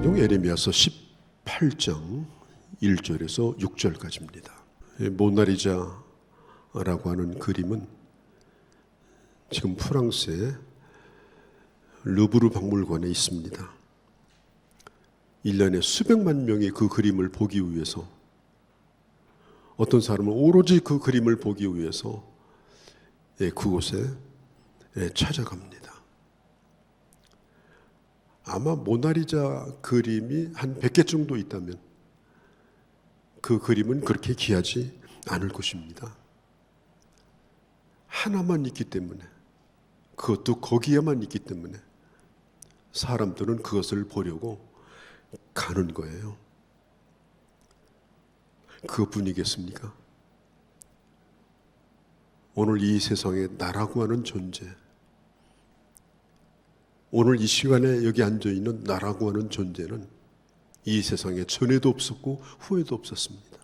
성경 예레미야서 18장 1절에서 6절까지입니다. 모나리자라고 하는 그림은 지금 프랑스의 루브르 박물관에 있습니다. 1년에 수백만 명이 그 그림을 보기 위해서, 어떤 사람은 오로지 그 그림을 보기 위해서 그곳에 찾아갑니다. 아마 모나리자 그림이 한 100개 정도 있다면 그 그림은 그렇게 귀하지 않을 것입니다. 하나만 있기 때문에, 그것도 거기에만 있기 때문에 사람들은 그것을 보려고 가는 거예요. 그것뿐이겠습니까? 오늘 이 세상에 나라고 하는 존재, 오늘 이 시간에 여기 앉아있는 나라고 하는 존재는 이 세상에 전에도 없었고 후에도 없었습니다.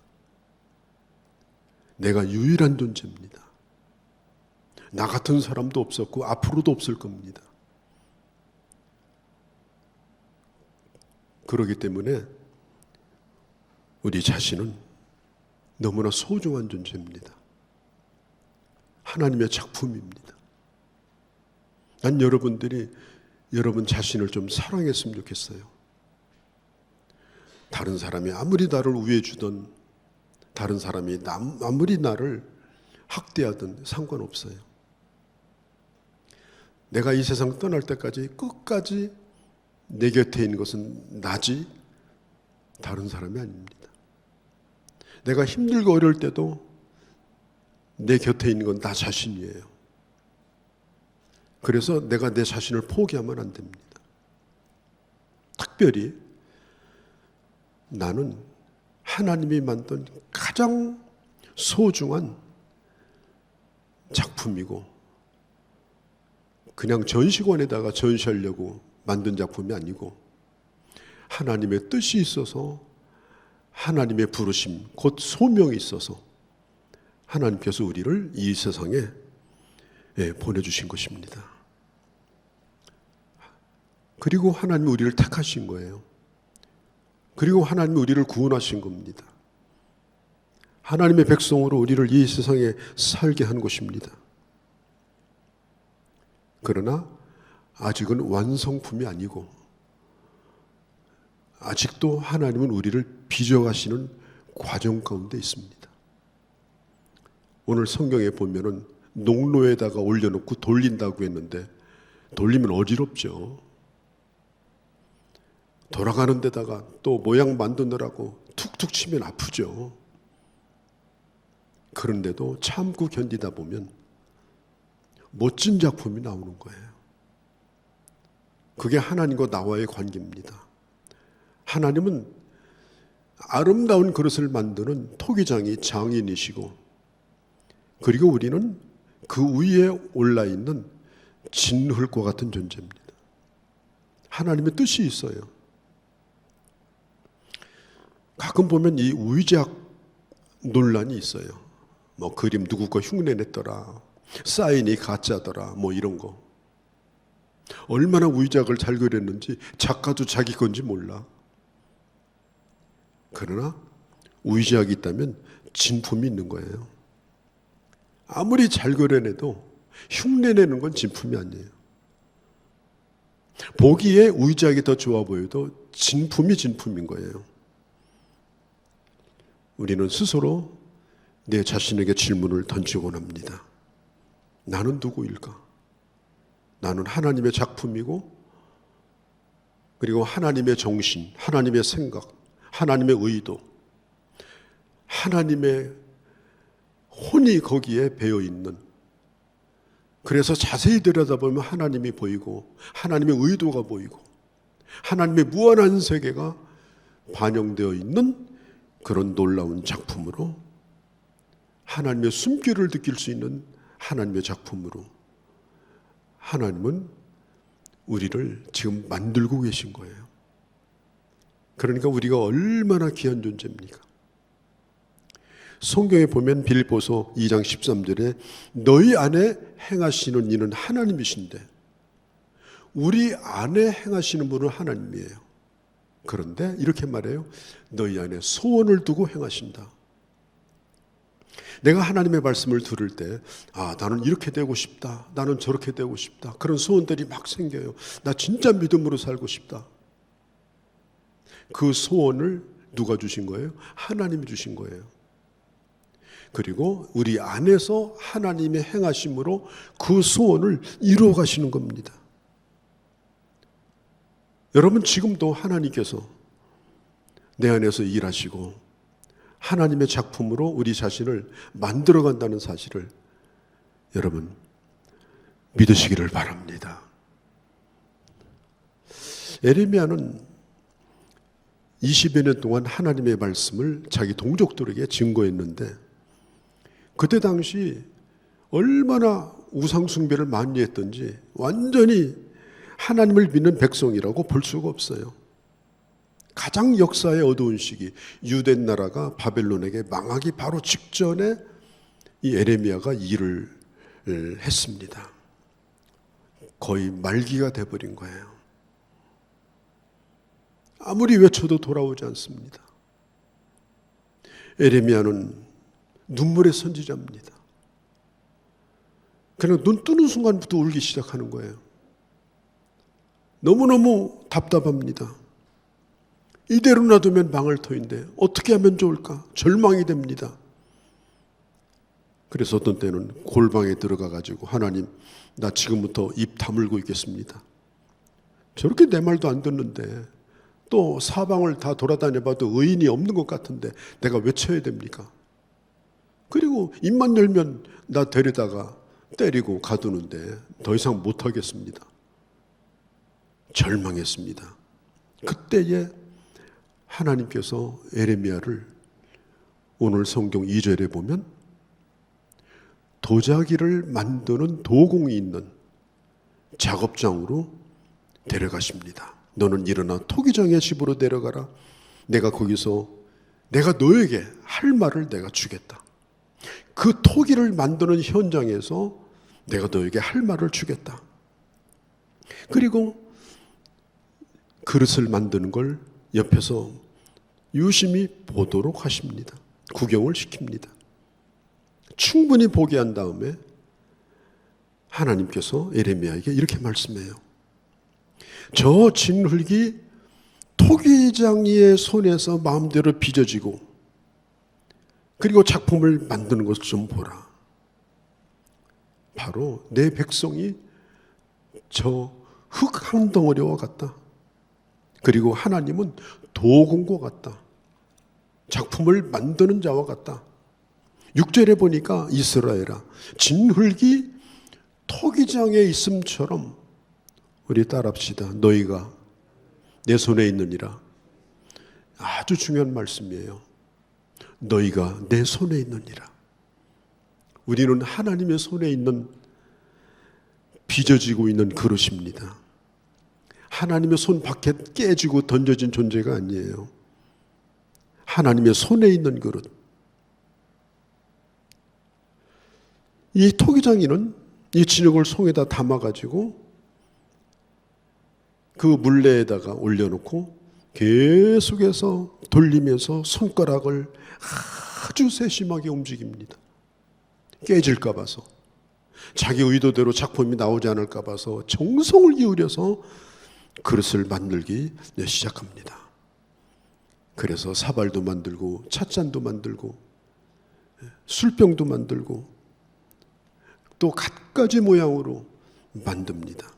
내가 유일한 존재입니다. 나 같은 사람도 없었고 앞으로도 없을 겁니다. 그렇기 때문에 우리 자신은 너무나 소중한 존재입니다. 하나님의 작품입니다. 난 여러분들이 여러분 자신을 좀 사랑했으면 좋겠어요. 다른 사람이 아무리 나를 우애해주든, 다른 사람이 아무리 나를 학대하든 상관없어요. 내가 이 세상 떠날 때까지 끝까지 내 곁에 있는 것은 나지 다른 사람이 아닙니다. 내가 힘들고 어려울 때도 내 곁에 있는 건 나 자신이에요. 그래서 내가 내 자신을 포기하면 안 됩니다. 특별히 나는 하나님이 만든 가장 소중한 작품이고, 그냥 전시관에다가 전시하려고 만든 작품이 아니고, 하나님의 뜻이 있어서, 하나님의 부르심, 곧 소명이 있어서 하나님께서 우리를 이 세상에 보내주신 것입니다. 그리고 하나님이 우리를 택하신 거예요. 그리고 하나님이 우리를 구원하신 겁니다. 하나님의 백성으로 우리를 이 세상에 살게 한 것입니다. 그러나 아직은 완성품이 아니고, 아직도 하나님은 우리를 빚어가시는 과정 가운데 있습니다. 오늘 성경에 보면은 농로에다가 올려놓고 돌린다고 했는데, 돌리면 어지럽죠. 돌아가는 데다가 또 모양 만드느라고 툭툭 치면 아프죠. 그런데도 참고 견디다 보면 멋진 작품이 나오는 거예요. 그게 하나님과 나와의 관계입니다. 하나님은 아름다운 그릇을 만드는 토기장이 장인이시고, 그리고 우리는 그 위에 올라있는 진흙과 같은 존재입니다. 하나님의 뜻이 있어요. 가끔 보면 이 위작 논란이 있어요. 뭐 그림 누구 거 흉내냈더라, 사인이 가짜더라, 뭐 이런 거. 얼마나 위작을 잘 그렸는지 작가도 자기 건지 몰라. 그러나 위작이 있다면 진품이 있는 거예요. 아무리 잘 그려내도 흉내내는 건 진품이 아니에요. 보기에 위작이 더 좋아 보여도 진품이 진품인 거예요. 우리는 스스로 내 자신에게 질문을 던지곤 합니다. 나는 누구일까? 나는 하나님의 작품이고, 그리고 하나님의 정신, 하나님의 생각, 하나님의 의도, 하나님의 혼이 거기에 배어 있는, 그래서 자세히 들여다보면 하나님이 보이고, 하나님의 의도가 보이고, 하나님의 무한한 세계가 반영되어 있는 그런 놀라운 작품으로, 하나님의 숨결을 느낄 수 있는 하나님의 작품으로 하나님은 우리를 지금 만들고 계신 거예요. 그러니까 우리가 얼마나 귀한 존재입니까? 성경에 보면 빌립보서 2장 13절에 너희 안에 행하시는 이는 하나님이신데, 우리 안에 행하시는 분은 하나님이에요. 그런데 이렇게 말해요. 너희 안에 소원을 두고 행하신다. 내가 하나님의 말씀을 들을 때, 나는 이렇게 되고 싶다. 나는 저렇게 되고 싶다. 그런 소원들이 막 생겨요. 나 진짜 믿음으로 살고 싶다. 그 소원을 누가 주신 거예요? 하나님이 주신 거예요. 그리고 우리 안에서 하나님의 행하심으로 그 소원을 이루어 가시는 겁니다. 여러분, 지금도 하나님께서 내 안에서 일하시고 하나님의 작품으로 우리 자신을 만들어 간다는 사실을 여러분 믿으시기를 바랍니다. 에레미야는 20여 년 동안 하나님의 말씀을 자기 동족들에게 증거했는데, 그때 당시 얼마나 우상숭배를 많이 했던지 완전히 하나님을 믿는 백성이라고 볼 수가 없어요. 가장 역사의 어두운 시기, 유대 나라가 바벨론에게 망하기 바로 직전에 이 에레미야가 일을 했습니다. 거의 말기가 돼버린 거예요. 아무리 외쳐도 돌아오지 않습니다. 에레미야는 눈물의 선지자입니다. 그냥 눈 뜨는 순간부터 울기 시작하는 거예요. 너무너무 답답합니다. 이대로 놔두면 망할 터인데 어떻게 하면 좋을까? 절망이 됩니다. 그래서 어떤 때는 골방에 들어가 가지고, 하나님, 나 지금부터 입 다물고 있겠습니다. 저렇게 내 말도 안 듣는데, 또 사방을 다 돌아다녀봐도 의인이 없는 것 같은데 내가 왜 쳐야 됩니까? 그리고 입만 열면 나 데려다가 때리고 가두는데 더 이상 못하겠습니다. 절망했습니다. 그때에 하나님께서 에레미야를 오늘 성경 2절에 보면 도자기를 만드는 도공이 있는 작업장으로 데려가십니다. 너는 일어나 토기장의 집으로 내려가라. 내가 거기서 내가 너에게 할 말을 내가 주겠다. 그 토기를 만드는 현장에서 내가 너에게 할 말을 주겠다. 그리고 그릇을 만드는 걸 옆에서 유심히 보도록 하십니다. 구경을 시킵니다. 충분히 보게 한 다음에 하나님께서 에레미야에게 이렇게 말씀해요. 저 진흙이 토기장이의 손에서 마음대로 빚어지고 그리고 작품을 만드는 것을 좀 보라. 바로 내 백성이 저 흙 한 덩어리와 같다. 그리고 하나님은 도공과 같다. 작품을 만드는 자와 같다. 6절에 보니까 이스라엘아, 진흙이 토기장에 있음처럼 우리 따라합시다. 너희가 내 손에 있느니라. 아주 중요한 말씀이에요. 너희가 내 손에 있느니라. 우리는 하나님의 손에 있는 빚어지고 있는 그릇입니다. 하나님의 손 밖에 깨지고 던져진 존재가 아니에요. 하나님의 손에 있는 그릇. 이 토기장이는 이 진흙을 송에다 담아가지고 그 물레에다가 올려놓고 계속해서 돌리면서 손가락을 아주 세심하게 움직입니다. 깨질까 봐서, 자기 의도대로 작품이 나오지 않을까 봐서 정성을 기울여서 그릇을 만들기 시작합니다. 그래서 사발도 만들고 찻잔도 만들고 술병도 만들고 또 갖가지 모양으로 만듭니다.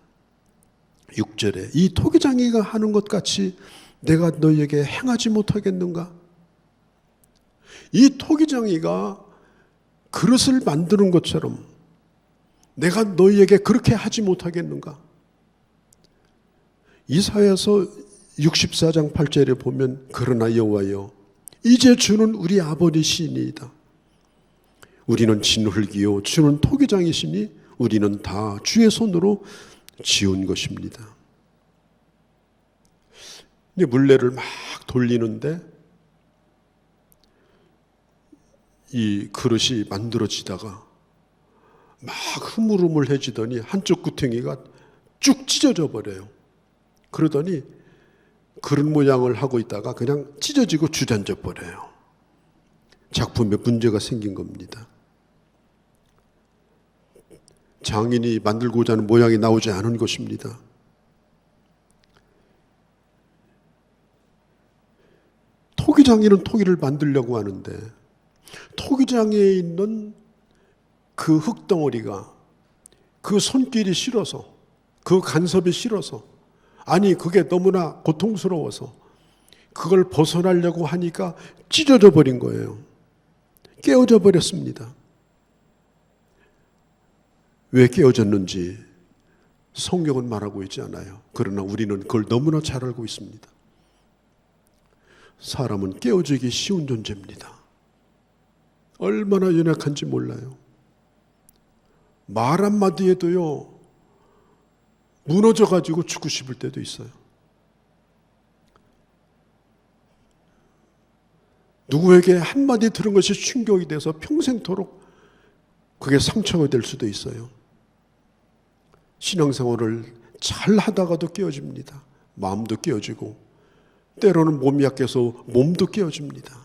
6절에 이 토기장이가 하는 것 같이 내가 너희에게 행하지 못하겠는가? 이 토기장이가 그릇을 만드는 것처럼 내가 너희에게 그렇게 하지 못하겠는가? 이사야서 64장 8절에 보면 그러나 여호와여 이제 주는 우리 아버지시니이다. 우리는 진흙이요 주는 토기장이시니 우리는 다 주의 손으로 지은 것입니다. 물레를 막 돌리는데 이 그릇이 만들어지다가 막 흐물흐물해지더니 한쪽 구덩이가 쭉 찢어져 버려요. 그러더니 그런 모양을 하고 있다가 그냥 찢어지고 주저앉아 버려요. 작품에 문제가 생긴 겁니다. 장인이 만들고자 하는 모양이 나오지 않은 것입니다. 토기장인은 토기를 만들려고 하는데 토기장에 있는 그 흙덩어리가 그 손길이 싫어서, 그 간섭이 싫어서, 아니 그게 너무나 고통스러워서 그걸 벗어나려고 하니까 찢어져 버린 거예요. 깨어져 버렸습니다. 왜 깨어졌는지 성경은 말하고 있지 않아요. 그러나 우리는 그걸 너무나 잘 알고 있습니다. 사람은 깨어지기 쉬운 존재입니다. 얼마나 연약한지 몰라요. 말 한마디에도요, 무너져가지고 죽고 싶을 때도 있어요. 누구에게 한마디 들은 것이 충격이 돼서 평생토록 그게 상처가 될 수도 있어요. 신앙생활을 잘 하다가도 깨어집니다. 마음도 깨어지고 때로는 몸이 약해서 몸도 깨어집니다.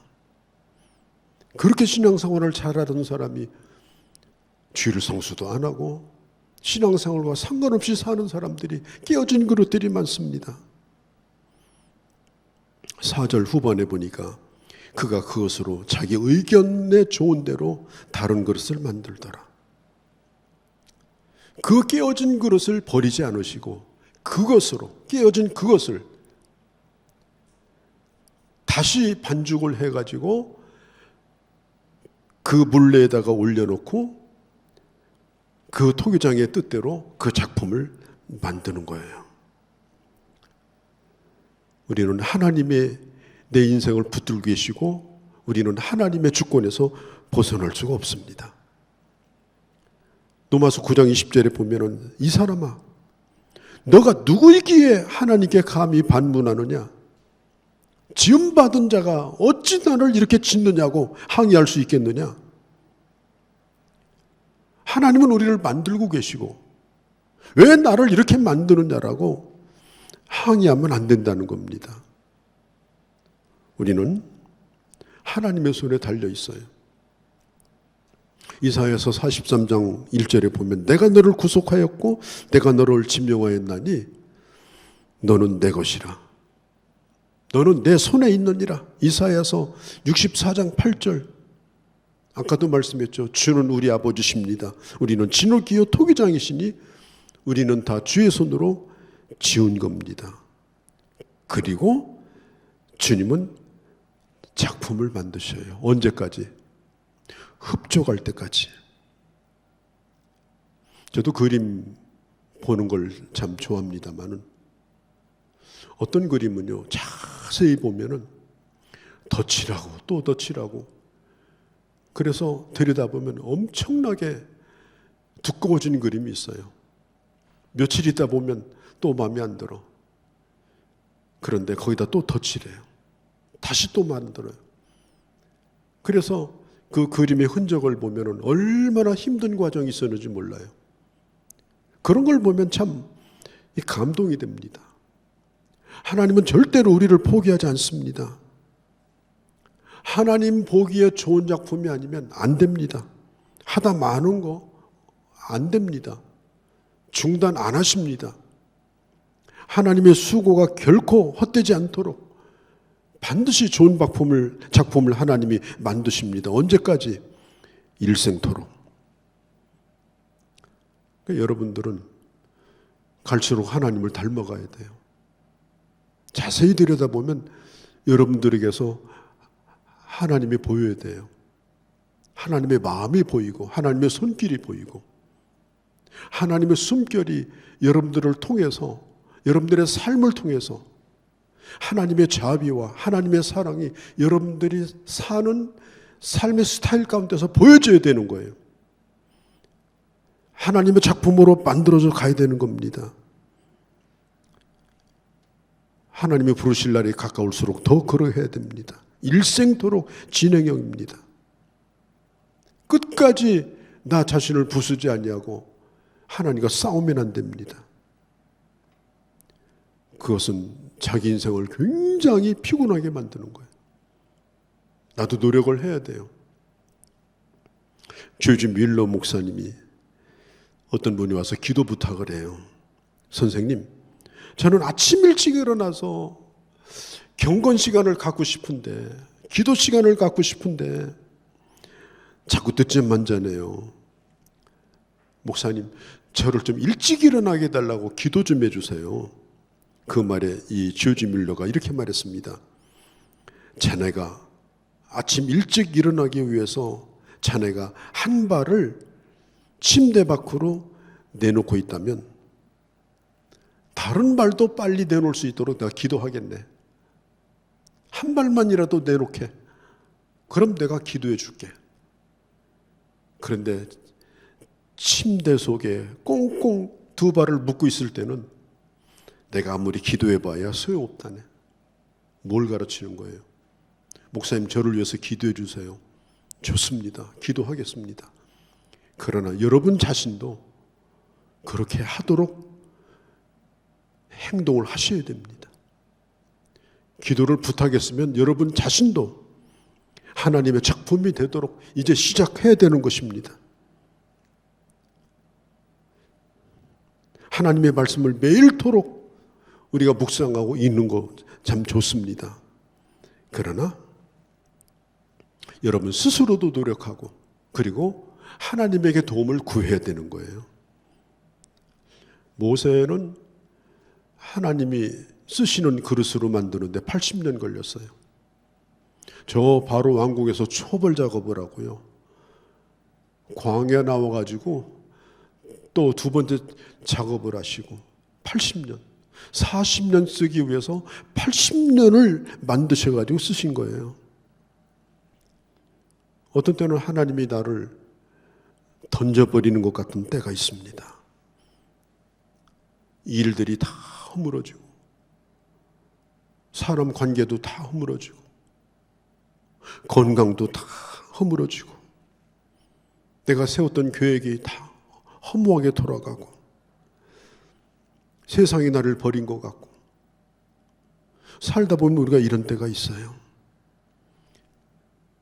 그렇게 신앙생활을 잘하던 사람이 주일 성수도 안 하고 신앙생활과 상관없이 사는 사람들이 깨어진 그릇들이 많습니다. 4절 후반에 보니까 그가 그것으로 자기 의견에 좋은 대로 다른 그릇을 만들더라. 그 깨어진 그릇을 버리지 않으시고 그것으로, 깨어진 그것을 다시 반죽을 해가지고 그 물레에다가 올려놓고 그 토기장의 뜻대로 그 작품을 만드는 거예요. 우리는 하나님의 내 인생을 붙들고 계시고 우리는 하나님의 주권에서 벗어날 수가 없습니다. 로마서 9장 20절에 보면은 이 사람아 너가 누구이기에 하나님께 감히 반문하느냐? 지음받은 자가 어찌 나를 이렇게 짓느냐고 항의할 수 있겠느냐? 하나님은 우리를 만들고 계시고 왜 나를 이렇게 만드느냐라고 항의하면 안 된다는 겁니다. 우리는 하나님의 손에 달려 있어요. 이사야서 43장 1절에 보면 내가 너를 구속하였고 내가 너를 지명하였나니 너는 내 것이라. 너는 내 손에 있느니라. 이사야서 64장 8절. 아까도 말씀했죠. 주는 우리 아버지십니다. 우리는 진흙이요 토기장이시니 우리는 다 주의 손으로 지은 겁니다. 그리고 주님은 작품을 만드셔요. 언제까지? 흡족할 때까지. 저도 그림 보는 걸 참 좋아합니다만은 어떤 그림은요 자세히 보면은 덧칠하고 또 덧칠하고 그래서 들여다보면 엄청나게 두꺼워진 그림이 있어요. 며칠 있다 보면 또 마음에 안 들어. 그런데 거기다 또 덧칠해요. 다시 또 만들어요. 그래서 그 그림의 흔적을 보면 얼마나 힘든 과정이 있었는지 몰라요. 그런 걸 보면 참 감동이 됩니다. 하나님은 절대로 우리를 포기하지 않습니다. 하나님 보기에 좋은 작품이 아니면 안 됩니다. 하다 많은 거 안 됩니다. 중단 안 하십니다. 하나님의 수고가 결코 헛되지 않도록 반드시 좋은 작품을 하나님이 만드십니다. 언제까지? 일생토록. 그러니까 여러분들은 갈수록 하나님을 닮아가야 돼요. 자세히 들여다보면 여러분들에게서 하나님이 보여야 돼요. 하나님의 마음이 보이고 하나님의 손길이 보이고 하나님의 숨결이 여러분들을 통해서 여러분들의 삶을 통해서 하나님의 자비와 하나님의 사랑이 여러분들이 사는 삶의 스타일 가운데서 보여져야 되는 거예요. 하나님의 작품으로 만들어져 가야 되는 겁니다. 하나님이 부르실 날이 가까울수록 더 그러해야 됩니다. 일생토록 진행형입니다. 끝까지 나 자신을 부수지 아니하고 하나님과 싸우면 안 됩니다. 그것은 자기 인생을 굉장히 피곤하게 만드는 거예요. 나도 노력을 해야 돼요. 조지 밀러 목사님이 어떤 분이 와서 기도 부탁을 해요. 선생님, 저는 아침 일찍 일어나서 경건 시간을 갖고 싶은데, 기도 시간을 갖고 싶은데 자꾸 늦잠만 자네요. 목사님, 저를 좀 일찍 일어나게 해달라고 기도 좀 해주세요. 그 말에 이 조지 밀러가 이렇게 말했습니다. 자네가 아침 일찍 일어나기 위해서 자네가 한 발을 침대 밖으로 내놓고 있다면 다른 발도 빨리 내놓을 수 있도록 내가 기도하겠네. 한 발만이라도 내놓게. 그럼 내가 기도해 줄게. 그런데 침대 속에 꽁꽁 두 발을 묶고 있을 때는 내가 아무리 기도해 봐야 소용없다네. 뭘 가르치는 거예요? 목사님, 저를 위해서 기도해 주세요. 좋습니다. 기도하겠습니다. 그러나 여러분 자신도 그렇게 하도록 행동을 하셔야 됩니다. 기도를 부탁했으면 여러분 자신도 하나님의 작품이 되도록 이제 시작해야 되는 것입니다. 하나님의 말씀을 매일토록 우리가 묵상하고 읽는 거 참 좋습니다. 그러나 여러분 스스로도 노력하고 그리고 하나님에게 도움을 구해야 되는 거예요. 모세는 하나님이 쓰시는 그릇으로 만드는데 80년 걸렸어요. 저 바로 왕궁에서 초벌 작업을 하고요. 광야 나와가지고 또 두 번째 작업을 하시고 80년, 40년 쓰기 위해서 80년을 만드셔가지고 쓰신 거예요. 어떤 때는 하나님이 나를 던져버리는 것 같은 때가 있습니다. 일들이 다 허물어지고 사람 관계도 다 허물어지고 건강도 다 허물어지고 내가 세웠던 계획이 다 허무하게 돌아가고 세상이 나를 버린 것 같고 살다 보면 우리가 이런 때가 있어요.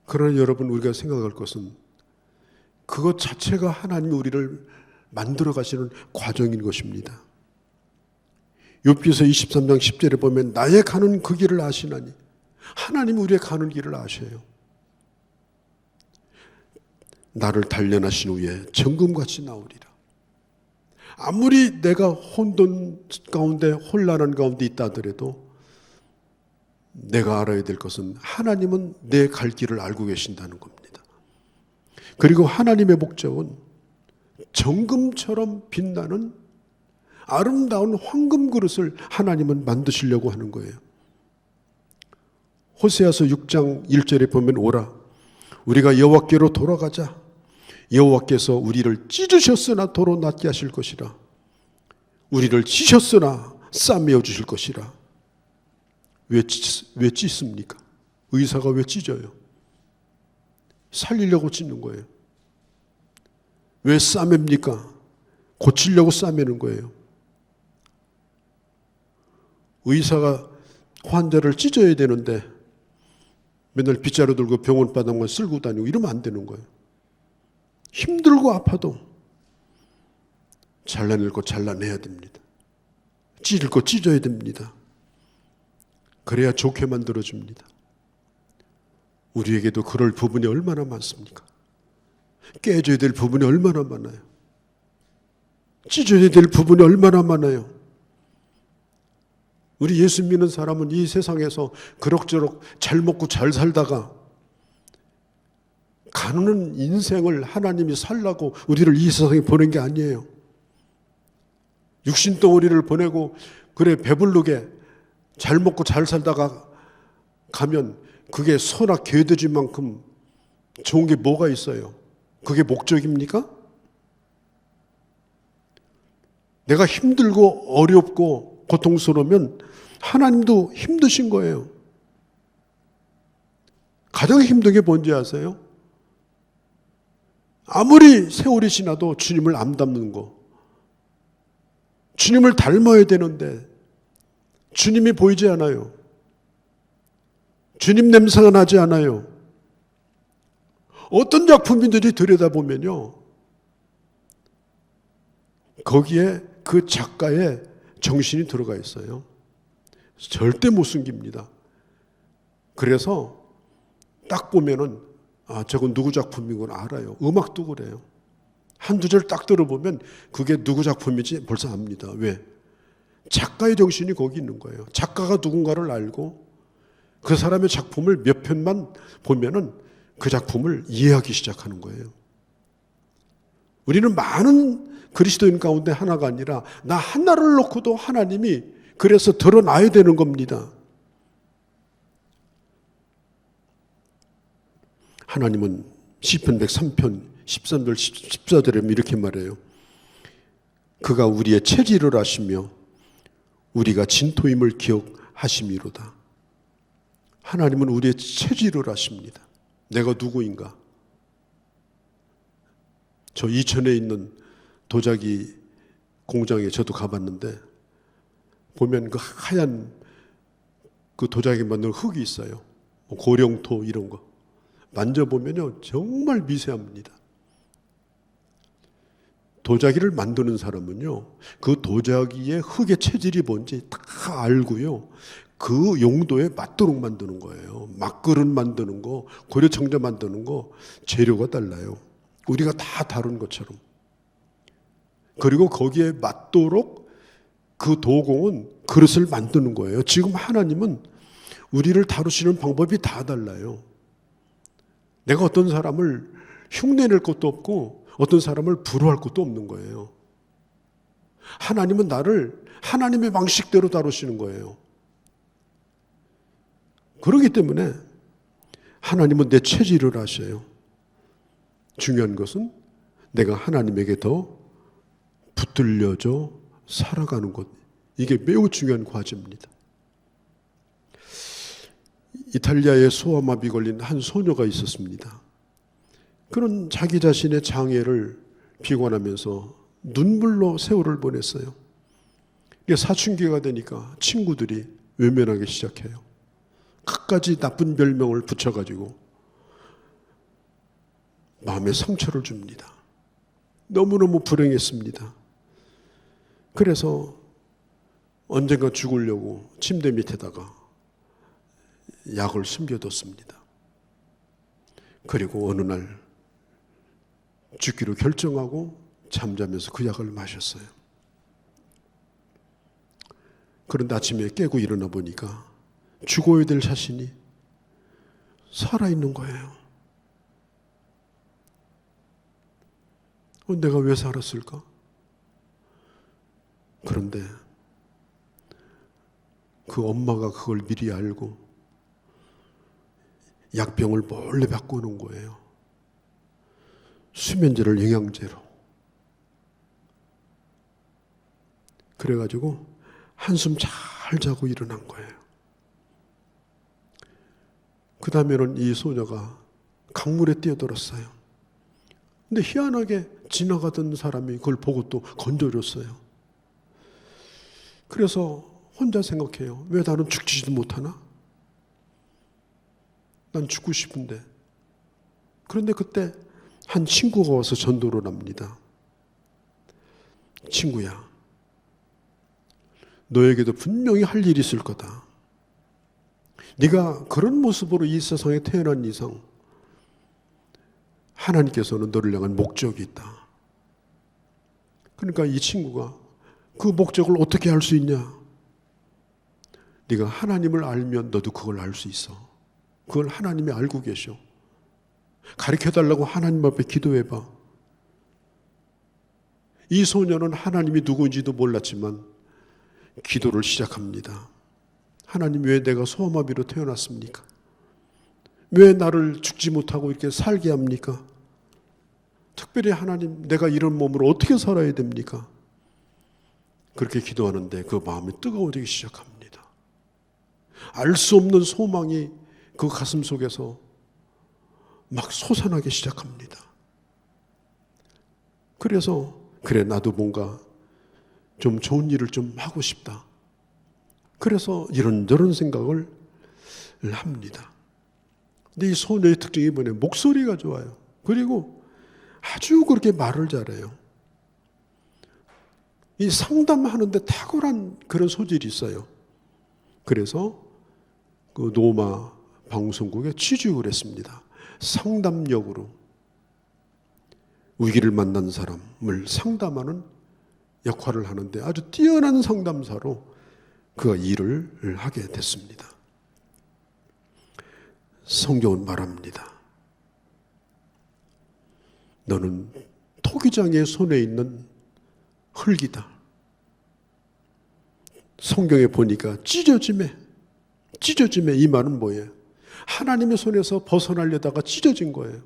그러나 여러분, 우리가 생각할 것은 그것 자체가 하나님이 우리를 만들어 가시는 과정인 것입니다. 욥기서 23장 10절에 보면 나의 가는 그 길을 아시나니 하나님이 우리의 가는 길을 아셔요. 나를 단련하신 후에 정금같이 나오리라. 아무리 내가 혼돈 가운데 혼란한 가운데 있다 하더라도 내가 알아야 될 것은 하나님은 내 갈 길을 알고 계신다는 겁니다. 그리고 하나님의 목적은 정금처럼 빛나는 아름다운 황금 그릇을 하나님은 만드시려고 하는 거예요. 호세아서 6장 1절에 보면 오라 우리가 여호와께로 돌아가자. 여호와께서 우리를 찢으셨으나 도로 낫게 하실 것이라. 우리를 찢으셨으나 싸매어 주실 것이라. 왜 찢습니까? 의사가 왜 찢어요? 살리려고 찢는 거예요. 왜 싸맵니까? 고치려고 싸매는 거예요. 의사가 환자를 찢어야 되는데 맨날 빗자루 들고 병원 바닥만 쓸고 다니고 이러면 안 되는 거예요. 힘들고 아파도 잘라낼 거 잘라내야 됩니다. 찢을 거 찢어야 됩니다. 그래야 좋게 만들어줍니다. 우리에게도 그럴 부분이 얼마나 많습니까? 깨져야 될 부분이 얼마나 많아요. 찢어야 될 부분이 얼마나 많아요. 우리 예수 믿는 사람은 이 세상에서 그럭저럭 잘 먹고 잘 살다가 가는 인생을 하나님이 살라고 우리를 이 세상에 보낸 게 아니에요. 육신 덩어리를 보내고 그래 배부르게 잘 먹고 잘 살다가 가면 그게 소나 개돼지만큼 좋은 게 뭐가 있어요? 그게 목적입니까? 내가 힘들고 어렵고 고통스러우면 하나님도 힘드신 거예요. 가장 힘든 게 뭔지 아세요? 아무리 세월이 지나도 주님을 안 닮는 거. 주님을 닮아야 되는데 주님이 보이지 않아요. 주님 냄새가 나지 않아요. 어떤 작품인들이 들여다보면요, 거기에 그 작가의 정신이 들어가 있어요. 절대 못 숨깁니다. 그래서 딱 보면은 저건 누구 작품이구나 알아요. 음악도 그래요. 한두 절 딱 들어보면 그게 누구 작품인지 벌써 압니다. 왜? 작가의 정신이 거기 있는 거예요. 작가가 누군가를 알고 그 사람의 작품을 몇 편만 보면은 그 작품을 이해하기 시작하는 거예요. 우리는 많은 그리스도인 가운데 하나가 아니라 나 하나를 놓고도 하나님이 그래서 드러나야 되는 겁니다. 하나님은 시편 103편 13절 14절에 이렇게 말해요. 그가 우리의 체질을 아시며 우리가 진토임을 기억하심이로다. 하나님은 우리의 체질을 아십니다. 내가 누구인가? 저 이천에 있는 도자기 공장에 저도 가봤는데 보면 그 하얀 그 도자기 만드는 흙이 있어요. 고령토 이런 거. 만져보면요 정말 미세합니다. 도자기를 만드는 사람은요 그 도자기의 흙의 체질이 뭔지 다 알고요 그 용도에 맞도록 만드는 거예요. 막그릇 만드는 거, 고려청자 만드는 거 재료가 달라요. 우리가 다 다른 것처럼. 그리고 거기에 맞도록 그 도공은 그릇을 만드는 거예요. 지금 하나님은 우리를 다루시는 방법이 다 달라요. 내가 어떤 사람을 흉내낼 것도 없고 어떤 사람을 부러워할 것도 없는 거예요. 하나님은 나를 하나님의 방식대로 다루시는 거예요. 그렇기 때문에 하나님은 내 체질을 아셔요. 중요한 것은 내가 하나님에게 더 붙들려져 살아가는 것. 이게 매우 중요한 과제입니다. 이탈리아에 소아마비 걸린 한 소녀가 있었습니다. 그런 자기 자신의 장애를 비관하면서 눈물로 세월을 보냈어요. 사춘기가 되니까 친구들이 외면하기 시작해요. 갖가지 나쁜 별명을 붙여가지고 마음에 상처를 줍니다. 너무너무 불행했습니다. 그래서 언젠가 죽으려고 침대 밑에다가 약을 숨겨뒀습니다. 그리고 어느 날 죽기로 결정하고 잠자면서 그 약을 마셨어요. 그런데 아침에 깨고 일어나 보니까 죽어야 될 자신이 살아있는 거예요. 내가 왜 살았을까? 그런데 그 엄마가 그걸 미리 알고 약병을 몰래 바꿔놓은 거예요. 수면제를 영양제로. 그래가지고 한숨 잘 자고 일어난 거예요. 그 다음에는 이 소녀가 강물에 뛰어들었어요. 근데 희한하게 지나가던 사람이 그걸 보고 또 건져줬어요. 그래서 혼자 생각해요. 왜 나는 죽지도 못하나? 난 죽고 싶은데. 그런데 그때 한 친구가 와서 전도를 합니다. 친구야, 너에게도 분명히 할 일이 있을 거다. 네가 그런 모습으로 이 세상에 태어난 이상 하나님께서는 너를 향한 목적이 있다. 그러니까 이 친구가 그 목적을 어떻게 알 수 있냐? 네가 하나님을 알면 너도 그걸 알 수 있어. 그걸 하나님이 알고 계셔. 가르쳐달라고 하나님 앞에 기도해봐. 이 소녀는 하나님이 누구인지도 몰랐지만 기도를 시작합니다. 하나님, 왜 내가 소아마비로 태어났습니까? 왜 나를 죽지 못하고 이렇게 살게 합니까? 특별히 하나님, 내가 이런 몸으로 어떻게 살아야 됩니까? 그렇게 기도하는데 그 마음이 뜨거워지기 시작합니다. 알 수 없는 소망이 그 가슴 속에서 막 솟아나기 시작합니다. 그래서 그래, 나도 뭔가 좀 좋은 일을 좀 하고 싶다. 그래서 이런저런 생각을 합니다. 근데 이 소녀의 특징이 뭐냐면 목소리가 좋아요. 그리고 아주 그렇게 말을 잘해요. 이 상담하는데 탁월한 그런 소질이 있어요. 그래서 그 노마 방송국에 취직을 했습니다. 상담역으로 위기를 만난 사람을 상담하는 역할을 하는데 아주 뛰어난 상담사로 그가 일을 하게 됐습니다. 성경은 말합니다. 너는 토기장의 손에 있는 흙이다. 성경에 보니까 찢어짐에 이 말은 뭐예요? 하나님의 손에서 벗어나려다가 찢어진 거예요.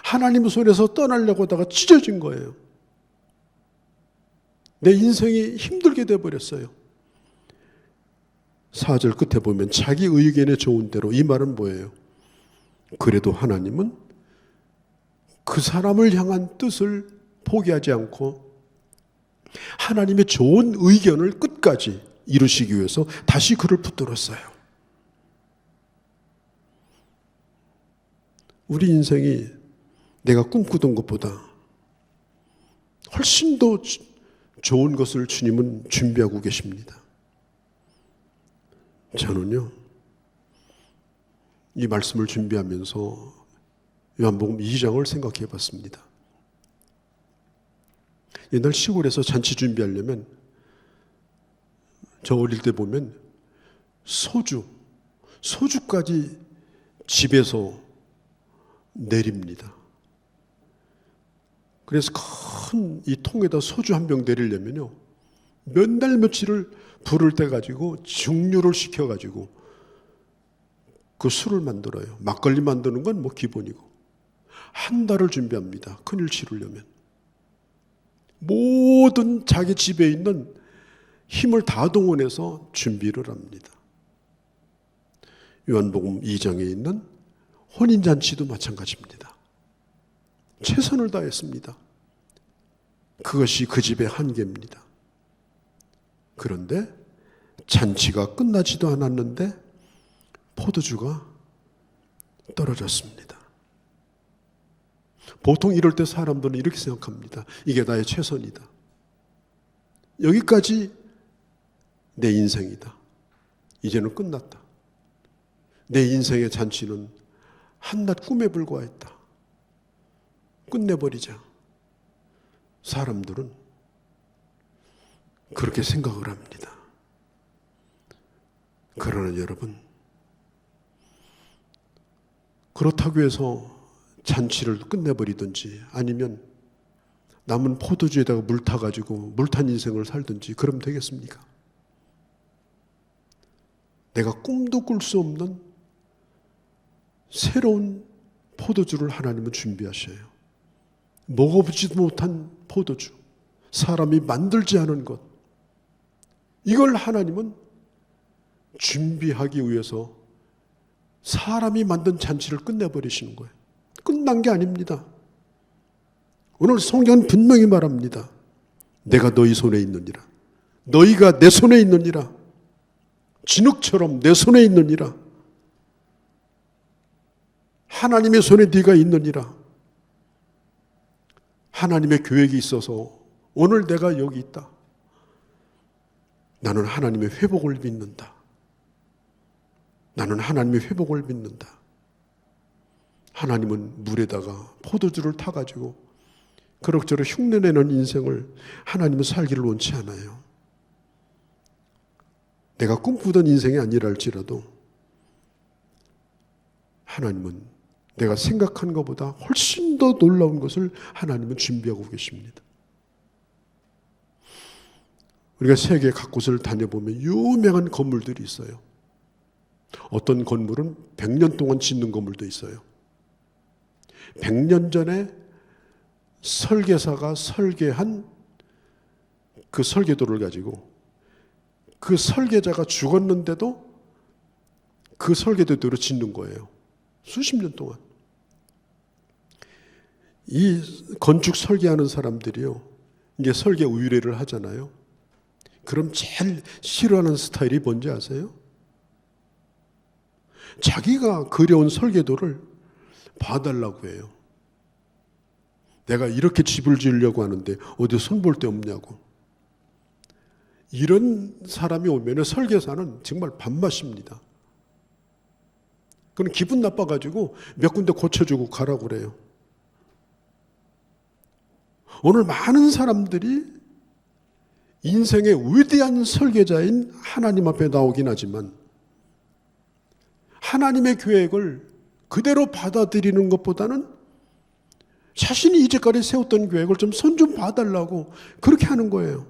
하나님의 손에서 떠나려고 하다가 찢어진 거예요. 내 인생이 힘들게 돼버렸어요. 4절 끝에 보면 자기 의견에 좋은 대로, 이 말은 뭐예요? 그래도 하나님은 그 사람을 향한 뜻을 포기하지 않고 하나님의 좋은 의견을 끝까지 이루시기 위해서 다시 그를 붙들었어요. 우리 인생이 내가 꿈꾸던 것보다 훨씬 더 좋은 것을 주님은 준비하고 계십니다. 저는요, 이 말씀을 준비하면서 요한복음 2장을 생각해 봤습니다. 옛날 시골에서 잔치 준비하려면 저 어릴 때 보면 소주까지 집에서 내립니다. 그래서 큰 이 통에다 소주 한 병 내리려면요, 몇 날 며칠을 불을 떼가지고 증류를 시켜가지고 그 술을 만들어요. 막걸리 만드는 건 뭐 기본이고 한 달을 준비합니다. 큰일 치르려면 모든 자기 집에 있는 힘을 다 동원해서 준비를 합니다. 요한복음 2장에 있는 혼인잔치도 마찬가지입니다. 최선을 다했습니다. 그것이 그 집의 한계입니다. 그런데 잔치가 끝나지도 않았는데 포도주가 떨어졌습니다. 보통 이럴 때 사람들은 이렇게 생각합니다. 이게 나의 최선이다. 여기까지 내 인생이다. 이제는 끝났다. 내 인생의 잔치는 한낱 꿈에 불과했다. 끝내버리자. 사람들은 그렇게 생각을 합니다. 그러나 여러분, 그렇다고 해서 잔치를 끝내버리든지 아니면 남은 포도주에다가 물 타가지고 물탄 인생을 살든지 그러면 되겠습니까? 내가 꿈도 꿀 수 없는 새로운 포도주를 하나님은 준비하셔요. 먹어보지도 못한 포도주, 사람이 만들지 않은 것, 이걸 하나님은 준비하기 위해서 사람이 만든 잔치를 끝내버리시는 거예요. 끝난 게 아닙니다. 오늘 성경은 분명히 말합니다. 내가 너희 손에 있느니라. 너희가 내 손에 있느니라. 진흙처럼 내 손에 있느니라. 하나님의 손에 네가 있느니라. 하나님의 계획이 있어서 오늘 내가 여기 있다. 나는 하나님의 회복을 믿는다. 나는 하나님의 회복을 믿는다. 하나님은 물에다가 포도주를 타가지고 그럭저럭 흉내내는 인생을 하나님은 살기를 원치 않아요. 내가 꿈꾸던 인생이 아니라 할지라도 하나님은 내가 생각한 것보다 훨씬 더 놀라운 것을 하나님은 준비하고 계십니다. 우리가 세계 각곳을 다녀보면 유명한 건물들이 있어요. 어떤 건물은 100년 동안 짓는 건물도 있어요. 100년 전에 설계사가 설계한 그 설계도를 가지고 그 설계자가 죽었는데도 그 설계도대로 짓는 거예요. 수십 년 동안. 이 건축 설계하는 사람들이요, 이게 설계 의뢰를 하잖아요. 그럼 제일 싫어하는 스타일이 뭔지 아세요? 자기가 그려온 설계도를 봐달라고 해요. 내가 이렇게 집을 지으려고 하는데 어디 손볼 데 없냐고. 이런 사람이 오면 설계사는 정말 밥맛입니다. 그럼 기분 나빠가지고 몇 군데 고쳐주고 가라고 그래요. 오늘 많은 사람들이 인생의 위대한 설계자인 하나님 앞에 나오긴 하지만 하나님의 계획을 그대로 받아들이는 것보다는 자신이 이제까지 세웠던 계획을 좀 손 좀 봐달라고 그렇게 하는 거예요.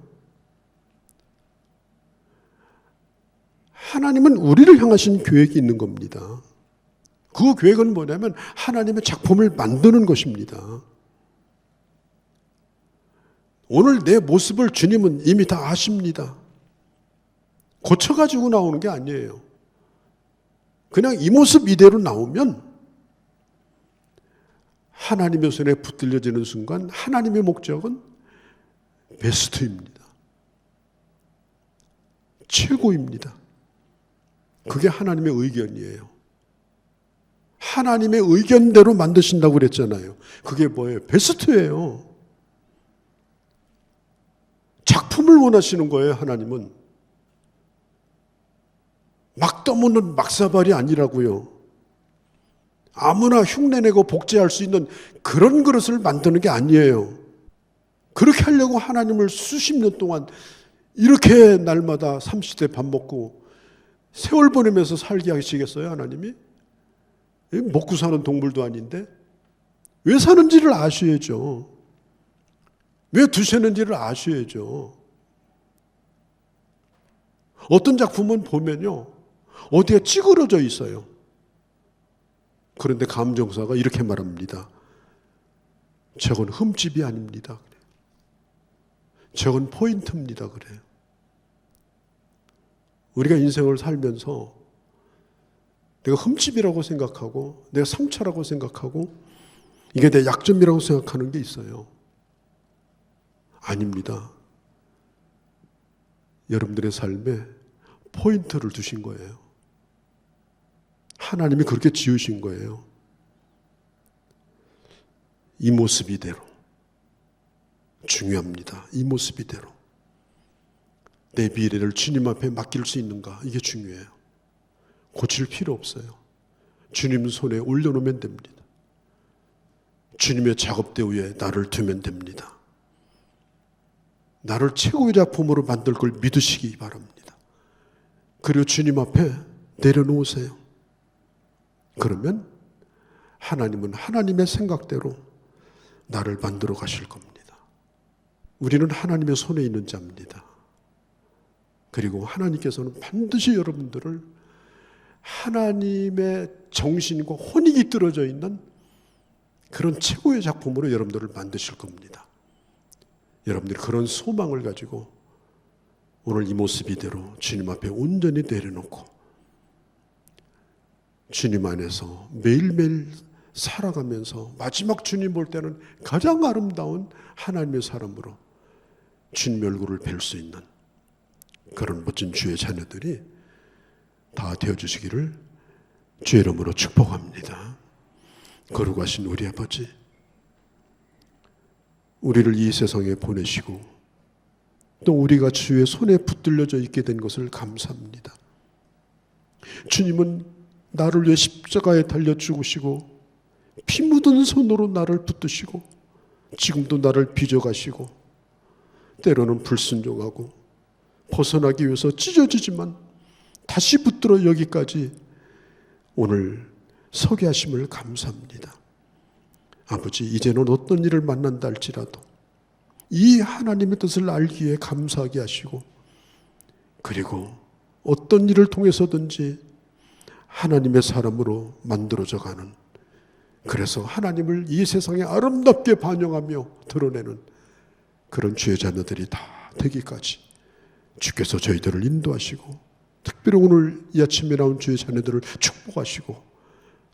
하나님은 우리를 향하신 계획이 있는 겁니다. 그 계획은 뭐냐면 하나님의 작품을 만드는 것입니다. 오늘 내 모습을 주님은 이미 다 아십니다. 고쳐가지고 나오는 게 아니에요. 그냥 이 모습 이대로 나오면 하나님의 손에 붙들려지는 순간 하나님의 목적은 베스트입니다. 최고입니다. 그게 하나님의 의견이에요. 하나님의 의견대로 만드신다고 그랬잖아요. 그게 뭐예요? 베스트예요. 작품을 원하시는 거예요, 하나님은. 막 떠먹는 막사발이 아니라고요. 아무나 흉내내고 복제할 수 있는 그런 그릇을 만드는 게 아니에요. 그렇게 하려고 하나님을 수십 년 동안 이렇게 날마다 삼시세 밥 먹고 세월 보내면서 살게 하시겠어요, 하나님이? 먹고 사는 동물도 아닌데 왜 사는지를 아셔야죠. 왜 두시는지를 아셔야죠. 어떤 작품은 보면요, 어디에 찌그러져 있어요. 그런데 감정사가 이렇게 말합니다. 저건 흠집이 아닙니다. 저건 포인트입니다. 그래요. 우리가 인생을 살면서 내가 흠집이라고 생각하고 내가 상처라고 생각하고 이게 내 약점이라고 생각하는 게 있어요. 아닙니다. 여러분들의 삶에 포인트를 두신 거예요. 하나님이 그렇게 지으신 거예요. 이 모습 이대로. 중요합니다. 이 모습 이대로. 내 미래를 주님 앞에 맡길 수 있는가? 이게 중요해요. 고칠 필요 없어요. 주님 손에 올려놓으면 됩니다. 주님의 작업대 위에 나를 두면 됩니다. 나를 최고의 작품으로 만들 걸 믿으시기 바랍니다. 그리고 주님 앞에 내려놓으세요. 그러면 하나님은 하나님의 생각대로 나를 만들어 가실 겁니다. 우리는 하나님의 손에 있는 자입니다. 그리고 하나님께서는 반드시 여러분들을 하나님의 정신과 혼이 깃들어져 있는 그런 최고의 작품으로 여러분들을 만드실 겁니다. 여러분들이 그런 소망을 가지고 오늘 이 모습 이대로 주님 앞에 온전히 내려놓고 주님 안에서 매일매일 살아가면서 마지막 주님 볼 때는 가장 아름다운 하나님의 사람으로 주님의 얼굴을 뵐 수 있는 그런 멋진 주의 자녀들이 다 되어주시기를 주의 이름으로 축복합니다. 거룩하신 우리 아버지, 우리를 이 세상에 보내시고 또 우리가 주의 손에 붙들려져 있게 된 것을 감사합니다. 주님은 나를 위해 십자가에 달려 죽으시고 피 묻은 손으로 나를 붙드시고 지금도 나를 빚어가시고 때로는 불순종하고 벗어나기 위해서 찢어지지만 다시 붙들어 여기까지 오늘 서게 하심을 감사합니다. 아버지, 이제는 어떤 일을 만난다 할지라도 이 하나님의 뜻을 알기에 감사하게 하시고 그리고 어떤 일을 통해서든지 하나님의 사람으로 만들어져 가는, 그래서 하나님을 이 세상에 아름답게 반영하며 드러내는 그런 주의 자녀들이 다 되기까지 주께서 저희들을 인도하시고 특별히 오늘 이 아침에 나온 주의 자녀들을 축복하시고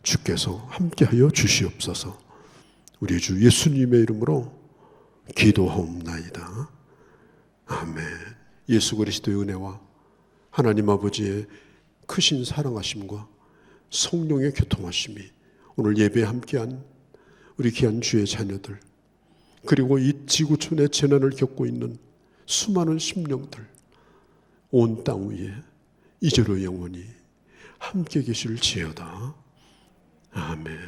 주께서 함께하여 주시옵소서. 우리 주 예수님의 이름으로 기도하옵나이다. 아멘. 예수 그리스도의 은혜와 하나님 아버지의 크신 사랑하심과 성령의 교통하심이 오늘 예배에 함께한 우리 귀한 주의 자녀들, 그리고 이 지구촌의 재난을 겪고 있는 수많은 심령들, 온 땅 위에 이제로 영원히 함께 계실지어다. 아멘.